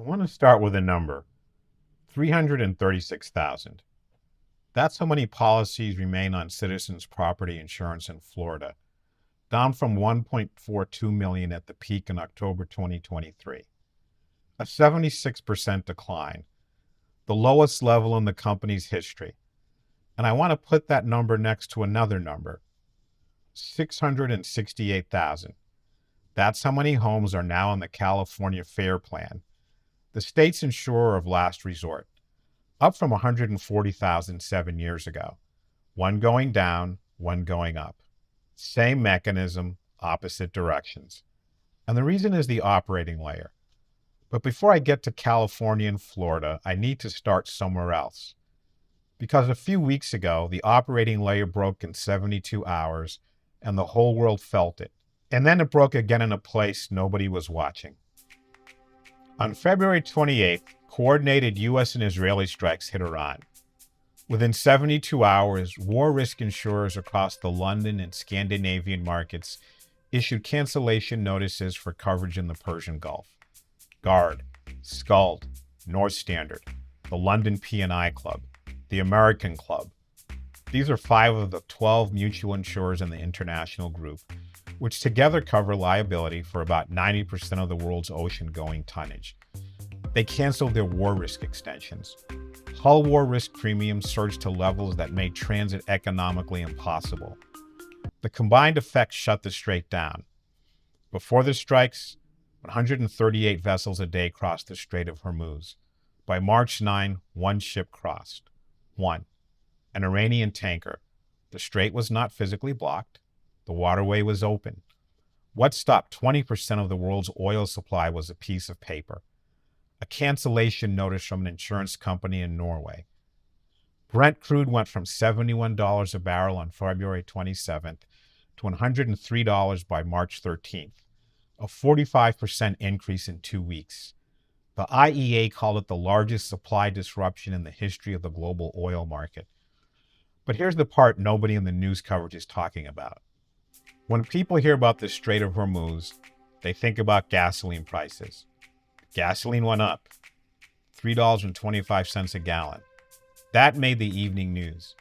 want to start with a number, 336,000. That's how many policies remain on citizens' property insurance in Florida, down from 1.42 million at the peak in October 2023. A 76% decline, the lowest level in the company's history. And I want to put that number next to another number, 668,000. That's how many homes are now on the California FAIR Plan, the state's insurer of last resort, up from 140,000 7 years ago. One going down, one going up. Same mechanism, opposite directions. And the reason is the operating layer. But before I get to California and Florida, I need to start somewhere else. Because a few weeks ago, the operating layer broke in 72 hours and the whole world felt it. And then it broke again in a place nobody was watching. On February 28th, coordinated U.S. and Israeli strikes hit Iran. Within 72 hours, war risk insurers across the London and Scandinavian markets issued cancellation notices for coverage in the Persian Gulf. Guard, Skald, North Standard, the London P&I Club, the American Club. These are 5 of the 12 mutual insurers in the international group, which together cover liability for about 90% of the world's ocean-going tonnage. They canceled their war risk extensions. Hull war risk premiums surged to levels that made transit economically impossible. The combined effect shut the strait down. Before the strikes, 138 vessels a day crossed the Strait of Hormuz. By March 9, one ship crossed. One, an Iranian tanker. The strait was not physically blocked. The waterway was open. What stopped 20% of the world's oil supply was a piece of paper, a cancellation notice from an insurance company in Norway. Brent crude went from $71 a barrel on February 27th to $103 by March 13th, a 45% increase in 2 weeks. The IEA called it the largest supply disruption in the history of the global oil market. But here's the part nobody in the news coverage is talking about. When people hear about the Strait of Hormuz, they think about gasoline prices. Gasoline went up, $3.25 a gallon. That made the evening news.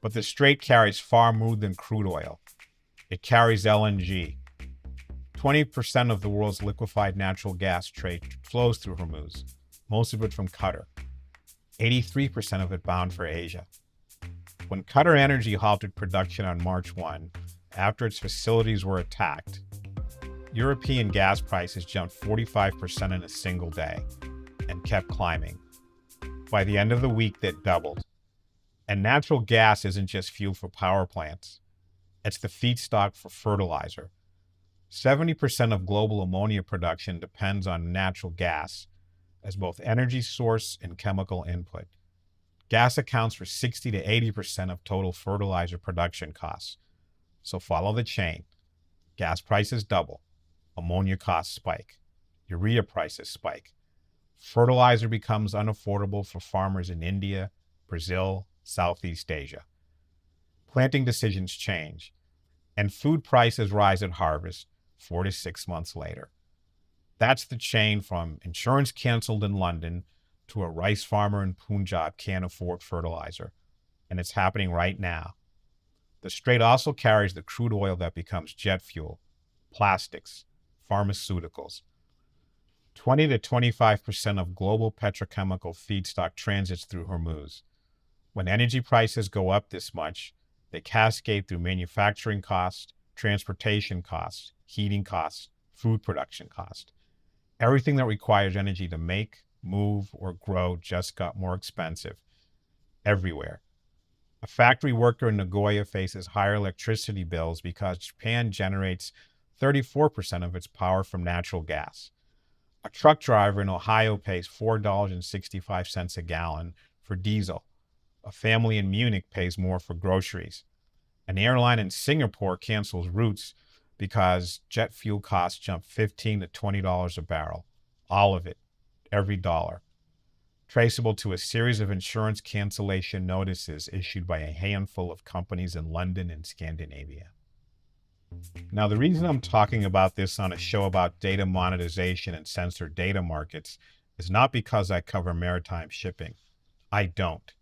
But the strait carries far more than crude oil. It carries LNG. 20% of the world's liquefied natural gas trade flows through Hormuz, most of it from Qatar. 83% of it bound for Asia. When Qatar Energy halted production on March 1, after its facilities were attacked, European gas prices jumped 45% in a single day and kept climbing. By the end of the week, that doubled. And natural gas isn't just fuel for power plants. It's the feedstock for fertilizer. 70% of global ammonia production depends on natural gas as both energy source and chemical input. Gas accounts for 60 to 80% of total fertilizer production costs. So follow the chain. Gas prices double. Ammonia costs spike. Urea prices spike. Fertilizer becomes unaffordable for farmers in India, Brazil, Southeast Asia. Planting decisions change. And food prices rise at harvest 4 to 6 months later. That's the chain from insurance canceled in London to a rice farmer in Punjab can't afford fertilizer. And it's happening right now. The strait also carries the crude oil that becomes jet fuel, plastics, pharmaceuticals. 20 to 25% of global petrochemical feedstock transits through Hormuz. When energy prices go up this much, they cascade through manufacturing costs, transportation costs, heating costs, food production costs. Everything that requires energy to make, move, or grow just got more expensive. Everywhere. A factory worker in Nagoya faces higher electricity bills because Japan generates 34% of its power from natural gas. A truck driver in Ohio pays $4.65 a gallon for diesel. A family in Munich pays more for groceries. An airline in Singapore cancels routes because jet fuel costs jump $15 to $20 a barrel. All of it, every dollar. Traceable to a series of insurance cancellation notices issued by a handful of companies in London and Scandinavia. Now, the reason I'm talking about this on a show about data monetization and censored data markets is not because I cover maritime shipping. I don't.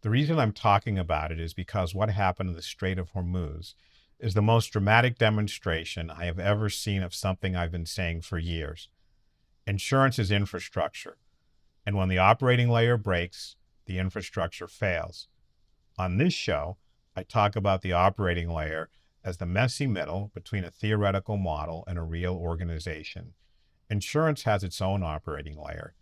The reason I'm talking about it is because what happened in the Strait of Hormuz is the most dramatic demonstration I have ever seen of something I've been saying for years. Insurance is infrastructure, and when the operating layer breaks, the infrastructure fails. On this show, I talk about the operating layer as the messy middle between a theoretical model and a real organization. Insurance has its own operating layer.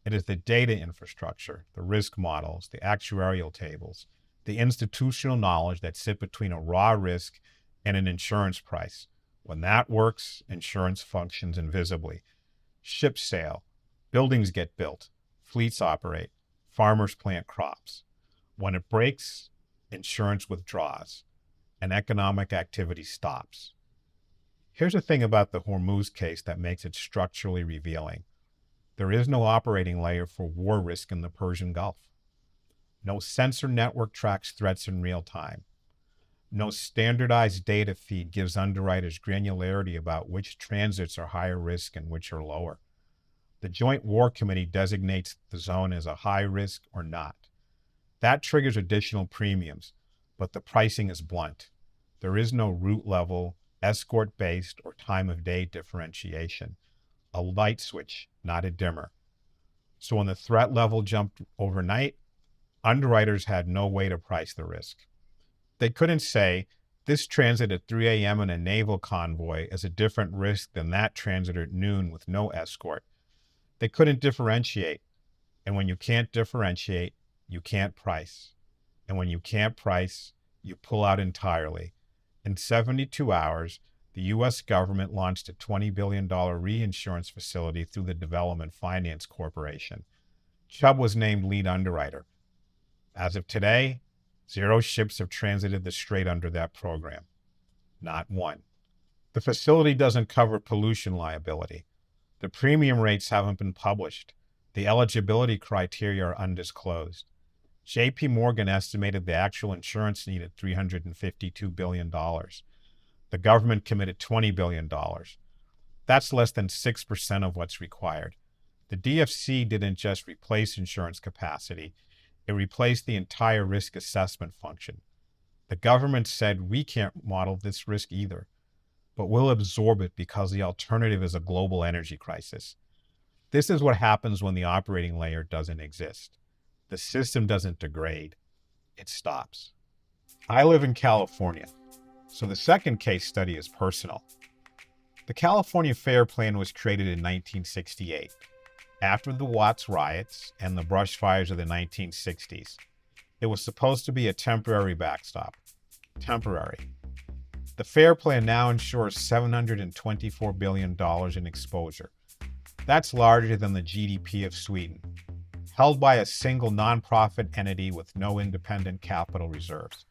It is the data infrastructure, the risk models, the actuarial tables, the institutional knowledge that sit between a raw risk and an insurance price. When that works, insurance functions invisibly. Ships sail, buildings get built, fleets operate, farmers plant crops. When it breaks, insurance withdraws, and economic activity stops. Here's the thing about the Hormuz case that makes it structurally revealing. There is no operating layer for war risk in the Persian Gulf. No sensor network tracks threats in real time. No standardized data feed gives underwriters granularity about which transits are higher risk and which are lower. The Joint War Committee designates the zone as a high risk or not. That triggers additional premiums, but the pricing is blunt. There is no route level, escort-based, or time of day differentiation. A light switch, not a dimmer. So when the threat level jumped overnight, underwriters had no way to price the risk. They couldn't say, this transit at 3 a.m. in a naval convoy is a different risk than that transit at noon with no escort. They couldn't differentiate. And when you can't differentiate, you can't price. And when you can't price, you pull out entirely. In 72 hours, the U.S. government launched a $20 billion reinsurance facility through the Development Finance Corporation. Chubb was named lead underwriter. As of today, 0 ships have transited the strait under that program. Not one. The facility doesn't cover pollution liability. The premium rates haven't been published. The eligibility criteria are undisclosed. JP Morgan estimated the actual insurance need at $352 billion. The government committed $20 billion. That's less than 6% of what's required. The DFC didn't just replace insurance capacity, it replaced the entire risk assessment function. The government said, we can't model this risk either, but we'll absorb it because the alternative is a global energy crisis. This is what happens when the operating layer doesn't exist. The system doesn't degrade, it stops. I live in California, so the second case study is personal. The California Fair Plan was created in 1968, after the Watts riots and the brush fires of the 1960s. It was supposed to be a temporary backstop. Temporary. The Fair Plan now insures $724 billion in exposure. That's larger than the GDP of Sweden, held by a single nonprofit entity with no independent capital reserves.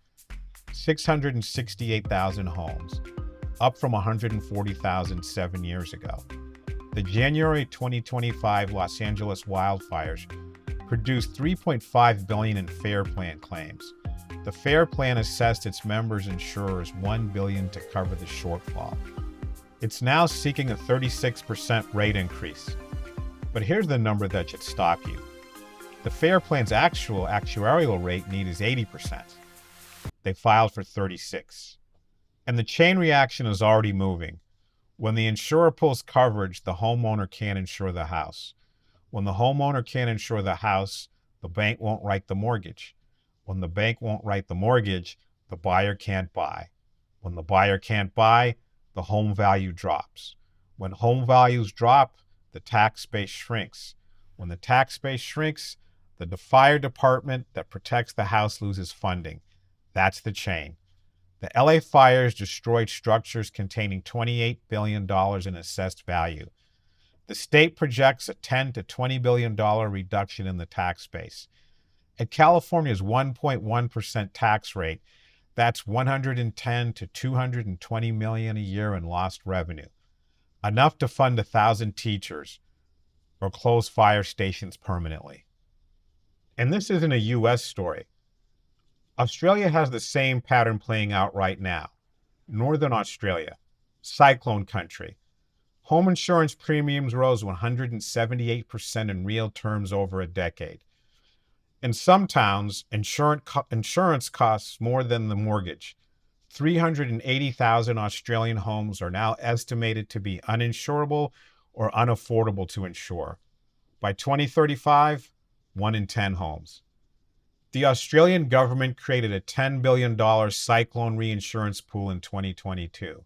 668,000 homes, up from 140,000 7 years ago. The January 2025 Los Angeles wildfires produced $3.5 billion in Fair Plan claims. The Fair Plan assessed its members' insurers $1 billion to cover the shortfall. It's now seeking a 36% rate increase. But here's the number that should stop you. The Fair Plan's actual actuarial rate need is 80%. They filed for 36%. And the chain reaction is already moving. When the insurer pulls coverage, the homeowner can't insure the house. When the homeowner can't insure the house, the bank won't write the mortgage. When the bank won't write the mortgage, the buyer can't buy. When the buyer can't buy, the home value drops. When home values drop, the tax base shrinks. When the tax base shrinks, the fire department that protects the house loses funding. That's the chain. The LA fires destroyed structures containing $28 billion in assessed value. The state projects a $10 to $20 billion reduction in the tax base. At California's 1.1% tax rate, that's 110 to 220 million a year in lost revenue, enough to fund 1,000 teachers or close fire stations permanently. And this isn't a U.S. story. Australia has the same pattern playing out right now. Northern Australia, cyclone country. Home insurance premiums rose 178% in real terms over a decade. In some towns, insurance costs more than the mortgage. 380,000 Australian homes are now estimated to be uninsurable or unaffordable to insure. By 2035, 1 in 10 homes. The Australian government created a $10 billion cyclone reinsurance pool in 2022.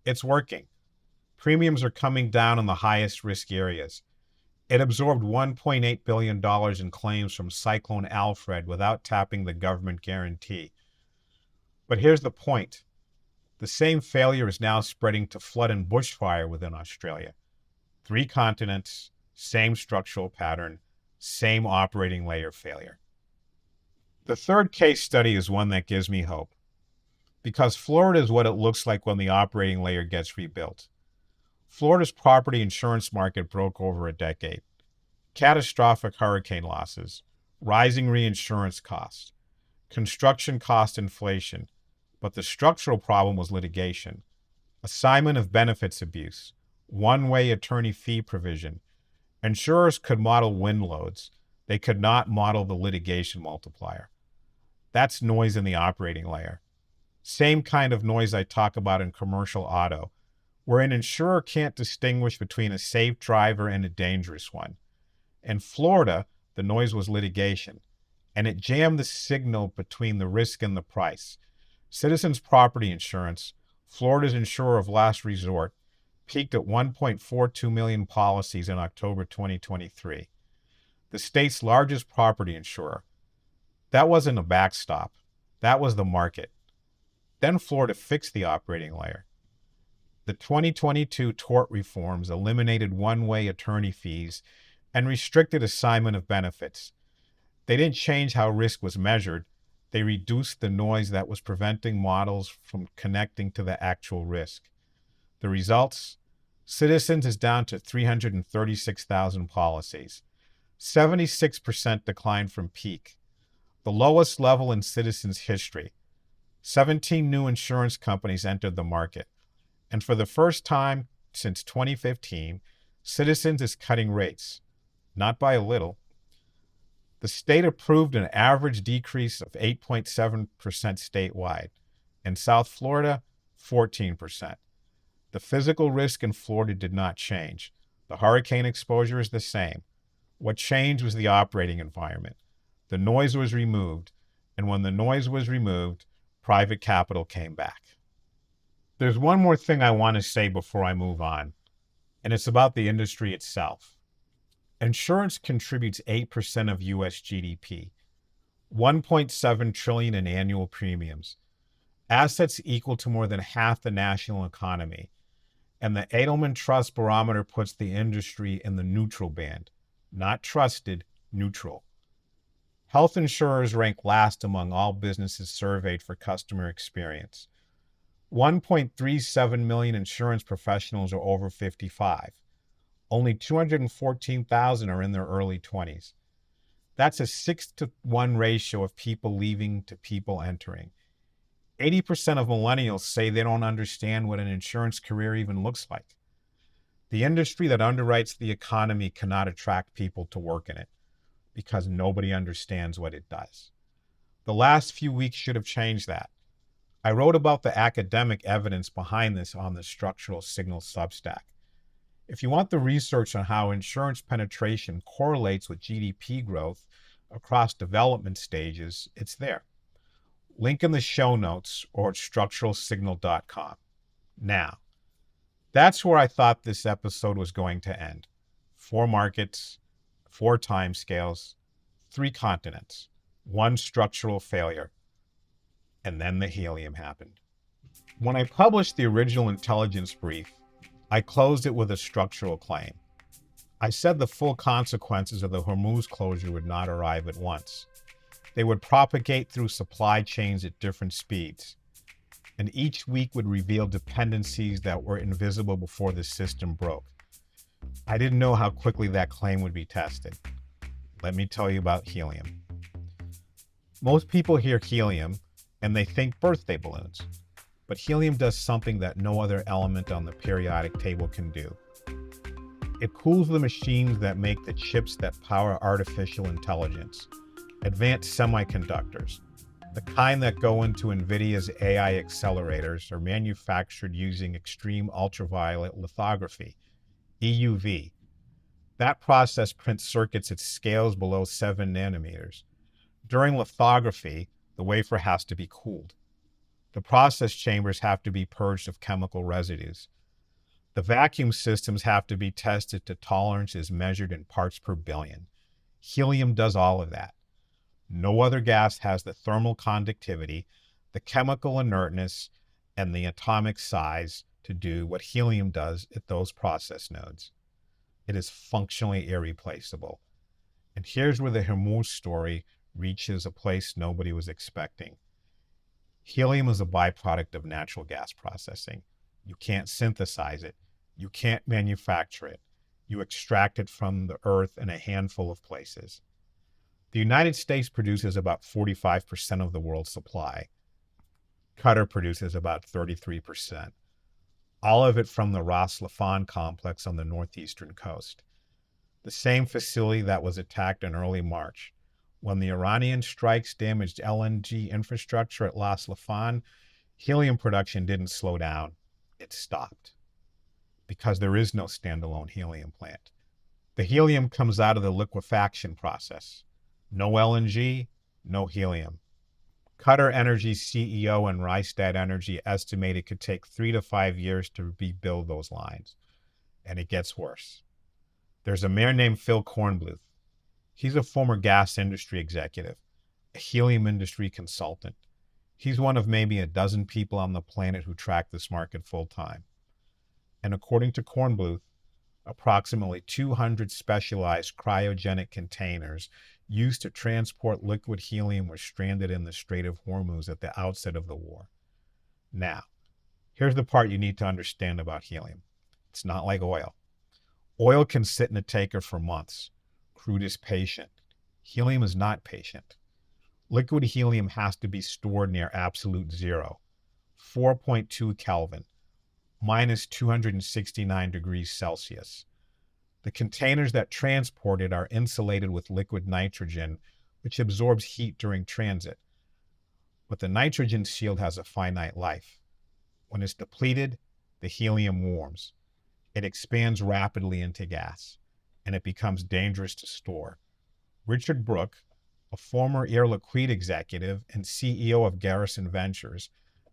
It's working. Premiums are coming down in the highest risk areas. It absorbed $1.8 billion in claims from Cyclone Alfred without tapping the government guarantee. But here's the point. The same failure is now spreading to flood and bushfire within Australia. 3 continents, same structural pattern, same operating layer failure. The third case study is one that gives me hope, because Florida is what it looks like when the operating layer gets rebuilt. Florida's property insurance market broke over a decade. Catastrophic hurricane losses, rising reinsurance costs, construction cost inflation, but the structural problem was litigation, assignment of benefits abuse, one-way attorney fee provision. Insurers could model wind loads. They could not model the litigation multiplier. That's noise in the operating layer. Same kind of noise I talk about in commercial auto, where an insurer can't distinguish between a safe driver and a dangerous one. In Florida, the noise was litigation, and it jammed the signal between the risk and the price. Citizens Property Insurance, Florida's insurer of last resort, peaked at 1.42 million policies in October 2023. The state's largest property insurer. That wasn't a backstop. That was the market. Then Florida fixed the operating layer. The 2022 tort reforms eliminated one-way attorney fees and restricted assignment of benefits. They didn't change how risk was measured. They reduced the noise that was preventing models from connecting to the actual risk. The results? Citizens is down to 336,000 policies. 76% decline from peak. The lowest level in Citizens history. 17 new insurance companies entered the market. And for the first time since 2015, Citizens is cutting rates. Not by a little. The state approved an average decrease of 8.7% statewide. In South Florida, 14%. The physical risk in Florida did not change. The hurricane exposure is the same. What changed was the operating environment. The noise was removed, and when the noise was removed, private capital came back. There's one more thing I want to say before I move on, and it's about the industry itself. Insurance contributes 8% of U.S. GDP, $1.7 trillion in annual premiums, assets equal to more than half the national economy, and the Edelman Trust Barometer puts the industry in the neutral band, not trusted, neutral. Health insurers rank last among all businesses surveyed for customer experience. 1.37 million insurance professionals are over 55. Only 214,000 are in their early 20s. That's a 6-to-1 ratio of people leaving to people entering. 80% of millennials say they don't understand what an insurance career even looks like. The industry that underwrites the economy cannot attract people to work in it because nobody understands what it does. The last few weeks should have changed that. I wrote about the academic evidence behind this on the Structural Signal Substack. If you want the research on how insurance penetration correlates with GDP growth across development stages, it's there. Link in the show notes or at structuralsignal.com. Now, that's where I thought this episode was going to end. 4 markets, 4 timescales, 3 continents, 1 structural failure. And then the helium happened. When I published the original intelligence brief, I closed it with a structural claim. I said the full consequences of the Hormuz closure would not arrive at once. They would propagate through supply chains at different speeds, and each week would reveal dependencies that were invisible before the system broke. I didn't know how quickly that claim would be tested. Let me tell you about helium. Most people hear helium and they think birthday balloons, but helium does something that no other element on the periodic table can do. It cools the machines that make the chips that power artificial intelligence, advanced semiconductors. The kind that go into NVIDIA's AI accelerators are manufactured using extreme ultraviolet lithography, EUV. That process prints circuits at scales below 7 nanometers. During lithography, the wafer has to be cooled. The process chambers have to be purged of chemical residues. The vacuum systems have to be tested to tolerances measured in parts per billion. Helium does all of that. No other gas has the thermal conductivity, the chemical inertness, and the atomic size to do what helium does at those process nodes. It is functionally irreplaceable. And here's where the Hormuz story reaches a place nobody was expecting. Helium is a byproduct of natural gas processing. You can't synthesize it. You can't manufacture it. You extract it from the earth in a handful of places. The United States produces about 45% of the world's supply. Qatar produces about 33%. All of it from the Ras Laffan complex on the northeastern coast. The same facility that was attacked in early March. When the Iranian strikes damaged LNG infrastructure at Ras Laffan, helium production didn't slow down. It stopped. Because there is no standalone helium plant. The helium comes out of the liquefaction process. No LNG, no helium. Qatar Energy's CEO and Rystad Energy estimate it could take 3 to 5 years to rebuild those lines. And it gets worse. There's a man named Phil Kornbluth. He's a former gas industry executive, a helium industry consultant. He's one of maybe a dozen people on the planet who track this market full time. And according to Kornbluth, approximately 200 specialized cryogenic containers used to transport liquid helium were stranded in the Strait of Hormuz at the outset of the war. Now, here's the part you need to understand about helium. It's not like oil. Oil can sit in a tanker for months. Crude is patient. Helium is not patient. Liquid helium has to be stored near absolute zero, 4.2 Kelvin, minus 269 degrees Celsius. The containers that transport it are insulated with liquid nitrogen, which absorbs heat during transit. But the nitrogen shield has a finite life. When it's depleted, the helium warms. It expands rapidly into gas, and it becomes dangerous to store. Richard Brooke, a former Air Liquide executive and CEO of Garrison Ventures,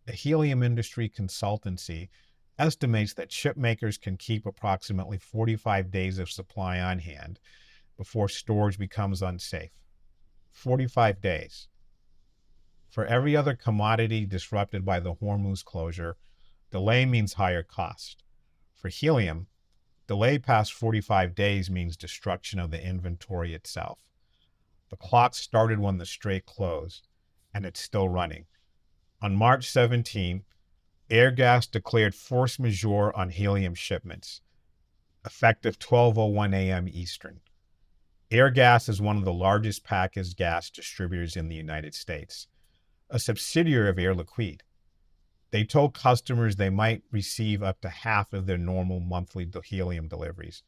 a helium industry consultancy, estimates that chip makers can keep approximately 45 days of supply on hand before storage becomes unsafe. 45 days. For every other commodity disrupted by the Hormuz closure, delay means higher cost. For helium, delay past 45 days means destruction of the inventory itself. The clock started when the strait closed, and it's still running. On March 17, Airgas declared force majeure on helium shipments, effective 12:01 a.m. Eastern. Airgas is one of the largest packaged gas distributors in the United States, a subsidiary of Air Liquide. They told customers they might receive up to half of their normal monthly helium deliveries,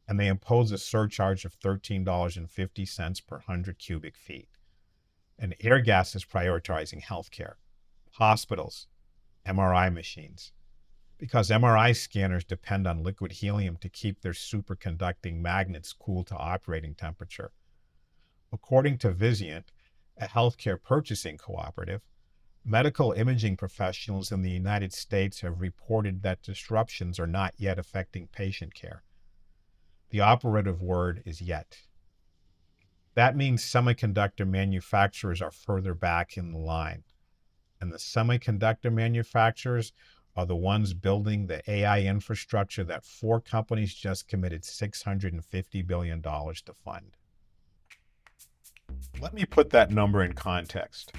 and they imposed a surcharge of $13.50 per 100 cubic feet. And Airgas is prioritizing healthcare, hospitals, MRI machines, because MRI scanners depend on liquid helium to keep their superconducting magnets cool to operating temperature. According to Vizient, a healthcare purchasing cooperative, medical imaging professionals in the United States have reported that disruptions are not yet affecting patient care. The operative word is yet. That means semiconductor manufacturers are further back in the line. And the semiconductor manufacturers are the ones building the AI infrastructure that 4 companies just committed $650 billion to fund. Let me put that number in context.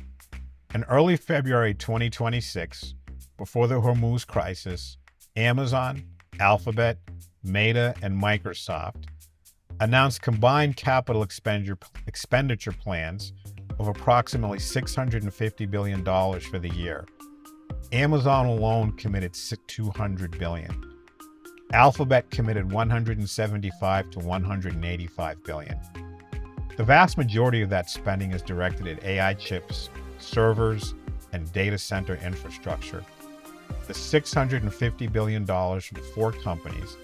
In early February 2026, before the Hormuz crisis, Amazon, Alphabet, Meta, and Microsoft announced combined capital expenditure plans of approximately $650 billion for the year. Amazon alone committed $200 billion. Alphabet committed 175 to 185 billion. The vast majority of that spending is directed at AI chips, servers, and data center infrastructure. The $650 billion from four companies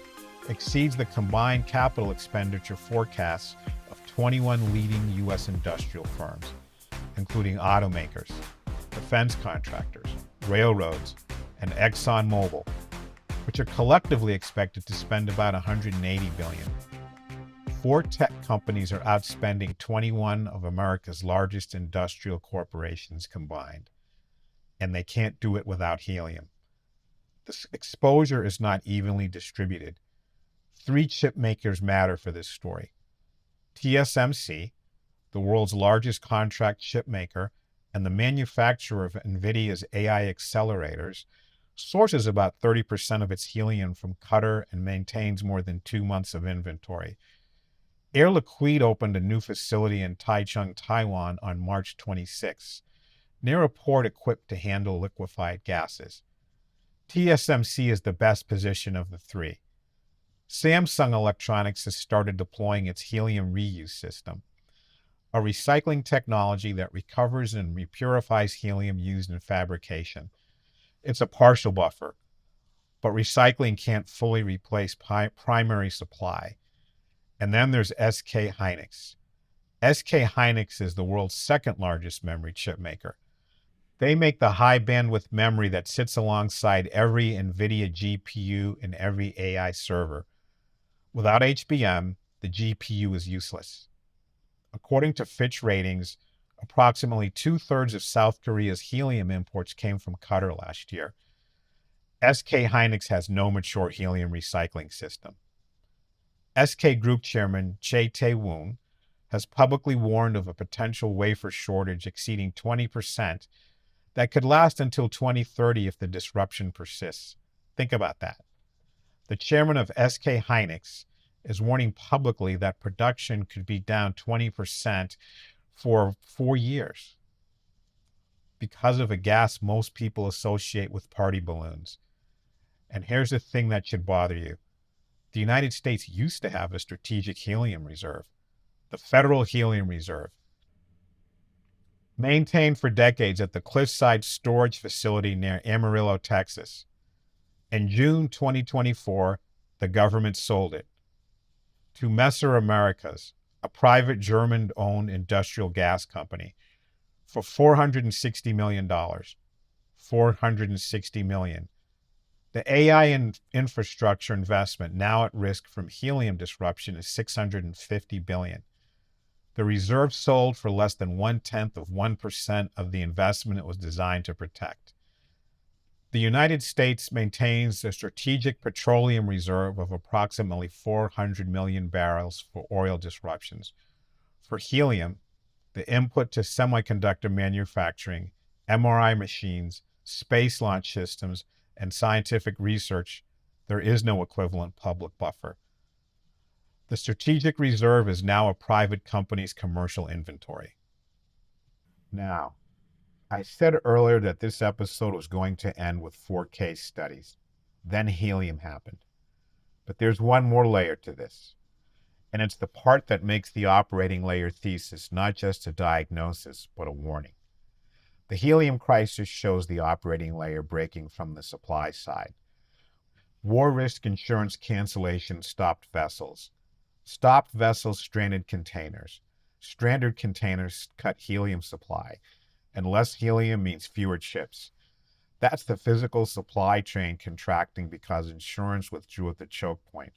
exceeds the combined capital expenditure forecasts of 21 leading U.S. industrial firms, including automakers, defense contractors, railroads, and ExxonMobil, which are collectively expected to spend about $180 billion. Four tech companies are outspending 21 of America's largest industrial corporations combined, and they can't do it without helium. This exposure is not evenly distributed. Three chip makers matter for this story. TSMC, the world's largest contract chip maker and the manufacturer of NVIDIA's AI accelerators, sources about 30% of its helium from Qatar and maintains more than 2 months of inventory. Air Liquide opened a new facility in Taichung, Taiwan on March 26, near a port equipped to handle liquefied gases. TSMC is the best position of the three. Samsung Electronics has started deploying its helium reuse system, a recycling technology that recovers and repurifies helium used in fabrication. It's a partial buffer, but recycling can't fully replace primary supply. And then there's SK Hynix. SK Hynix is the world's second largest memory chip maker. They make the high bandwidth memory that sits alongside every NVIDIA GPU and every AI server. Without HBM, the GPU is useless. According to Fitch Ratings, approximately 2/3 of South Korea's helium imports came from Qatar last year. SK Hynix has no mature helium recycling system. SK Group Chairman Chae Tae-woon has publicly warned of a potential wafer shortage exceeding 20% that could last until 2030 if the disruption persists. Think about that. The chairman of SK Hynix is warning publicly that production could be down 20% for 4 years because of a gas most people associate with party balloons. And here's the thing that should bother you. The United States used to have a strategic helium reserve, the Federal Helium Reserve, maintained for decades at the Cliffside Storage Facility near Amarillo, Texas. In June 2024, the government sold it to Messer Americas, a private German-owned industrial gas company, for $460 million. $460 million. The AI infrastructure investment now at risk from helium disruption is $650 billion. The reserve sold for less than 0.1% of the investment it was designed to protect. The United States maintains a strategic petroleum reserve of approximately 400 million barrels for oil disruptions. For helium, the input to semiconductor manufacturing, MRI machines, space launch systems, and scientific research, there is no equivalent public buffer. The strategic reserve is now a private company's commercial inventory. Now, I said earlier that this episode was going to end with 4 case studies. Then helium happened. But there's one more layer to this. And it's the part that makes the operating layer thesis not just a diagnosis, but a warning. The helium crisis shows the operating layer breaking from the supply side. War risk insurance cancellation stopped vessels. Stopped vessels stranded containers. Stranded containers cut helium supply. And less helium means fewer ships. That's the physical supply chain contracting because insurance withdrew at the choke point.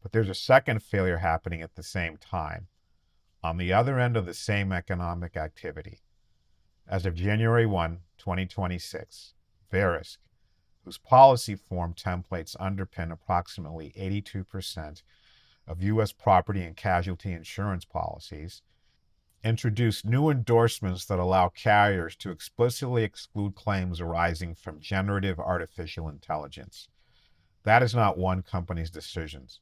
But there's a second failure happening at the same time, on the other end of the same economic activity. As of January 1, 2026, Verisk, whose policy form templates underpin approximately 82% of U.S. property and casualty insurance policies, introduced new endorsements that allow carriers to explicitly exclude claims arising from generative artificial intelligence. That is not one company's decisions.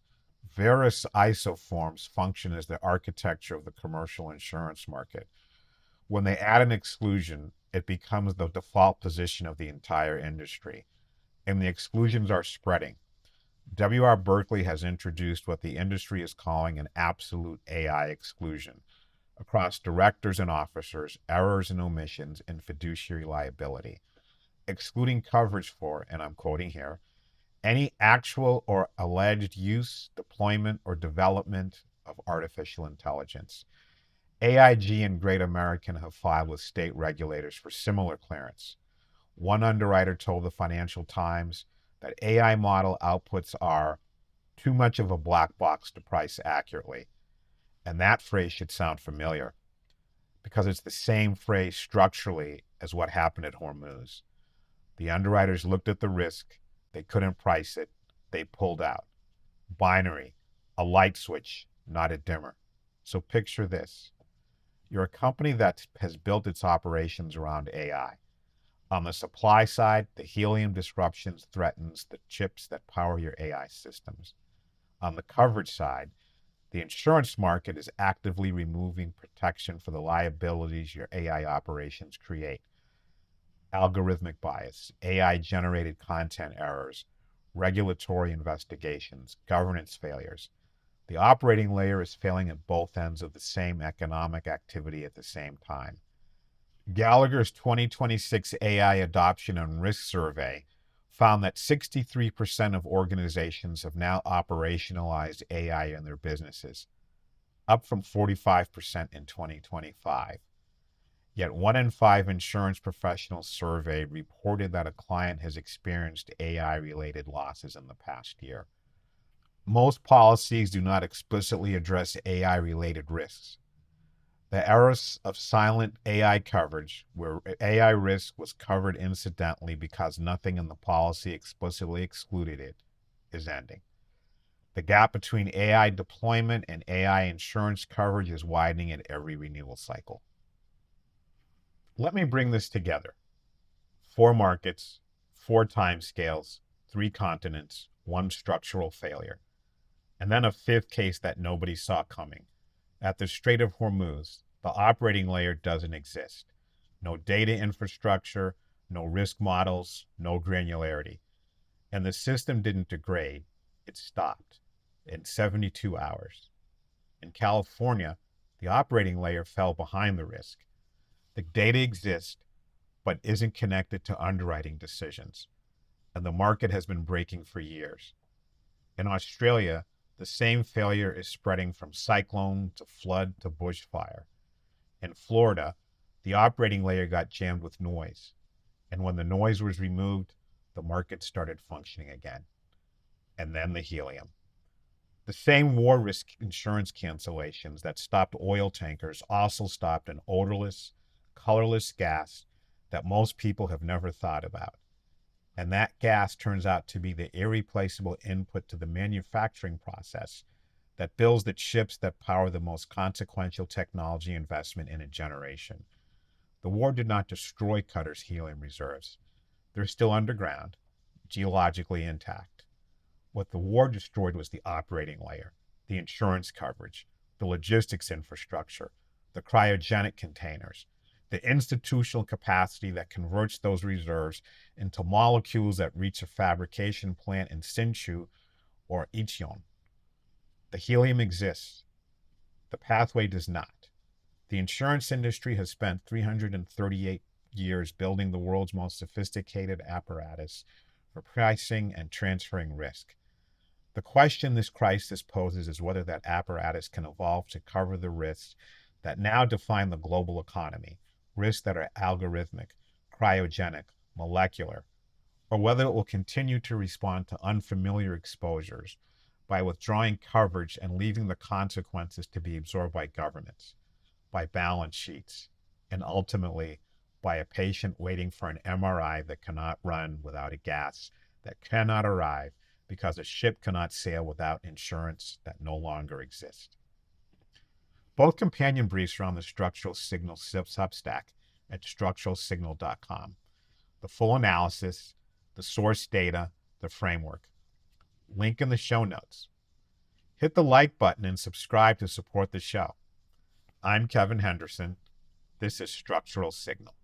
Various isoforms function as the architecture of the commercial insurance market. When they add an exclusion, it becomes the default position of the entire industry, and the exclusions are spreading. W.R. Berkeley has introduced what the industry is calling an absolute AI exclusion across directors and officers, errors and omissions, and fiduciary liability, excluding coverage for, and I'm quoting here, any actual or alleged use, deployment, or development of artificial intelligence. AIG and Great American have filed with state regulators for similar clearance. One underwriter told the Financial Times that AI model outputs are too much of a black box to price accurately. And that phrase should sound familiar because it's the same phrase structurally as what happened at Hormuz. The underwriters looked at the risk, they couldn't price it, they pulled out. Binary, a light switch, not a dimmer. So picture this. You're a company that has built its operations around AI. On the supply side, the helium disruptions threatens the chips that power your AI systems. On the coverage side, the insurance market is actively removing protection for the liabilities your AI operations create. Algorithmic bias, AI-generated content errors, regulatory investigations, governance failures. The operating layer is failing at both ends of the same economic activity at the same time. Gallagher's 2026 AI Adoption and Risk Survey found that 63% of organizations have now operationalized AI in their businesses, up from 45% in 2025. Yet 1 in 5 insurance professionals surveyed reported that a client has experienced AI-related losses in the past year. Most policies do not explicitly address AI-related risks. The era of silent AI coverage, where AI risk was covered incidentally because nothing in the policy explicitly excluded it, is ending. The gap between AI deployment and AI insurance coverage is widening at every renewal cycle. Let me bring this together. 4 markets, 4 timescales, 3 continents, 1 structural failure, and then a 5th case that nobody saw coming. At the Strait of Hormuz, the operating layer doesn't exist. No data infrastructure, no risk models, no granularity. And the system didn't degrade, it stopped in 72 hours. In California, the operating layer fell behind the risk. The data exists, but isn't connected to underwriting decisions. And the market has been breaking for years. In Australia, the same failure is spreading from cyclone to flood to bushfire. In Florida, the operating layer got jammed with noise. And when the noise was removed, the market started functioning again. And then the helium. The same war risk insurance cancellations that stopped oil tankers also stopped an odorless, colorless gas that most people have never thought about. And that gas turns out to be the irreplaceable input to the manufacturing process that builds the chips that power the most consequential technology investment in a generation. The war did not destroy Qatar's helium reserves. They're still underground, geologically intact. What the war destroyed was the operating layer, the insurance coverage, the logistics infrastructure, the cryogenic containers, the institutional capacity that converts those reserves into molecules that reach a fabrication plant in Sinchu or Icheon. The helium exists. The pathway does not. The insurance industry has spent 338 years building the world's most sophisticated apparatus for pricing and transferring risk. The question this crisis poses is whether that apparatus can evolve to cover the risks that now define the global economy, risks that are algorithmic, cryogenic, molecular, or whether it will continue to respond to unfamiliar exposures by withdrawing coverage and leaving the consequences to be absorbed by governments, by balance sheets, and ultimately by a patient waiting for an MRI that cannot run without a gas that cannot arrive because a ship cannot sail without insurance that no longer exists. Both companion briefs are on the Structural Signal Substack at structuralsignal.com. The full analysis, the source data, the framework. Link in the show notes. Hit the like button and subscribe to support the show. I'm Kevin Henderson. This is Structural Signal.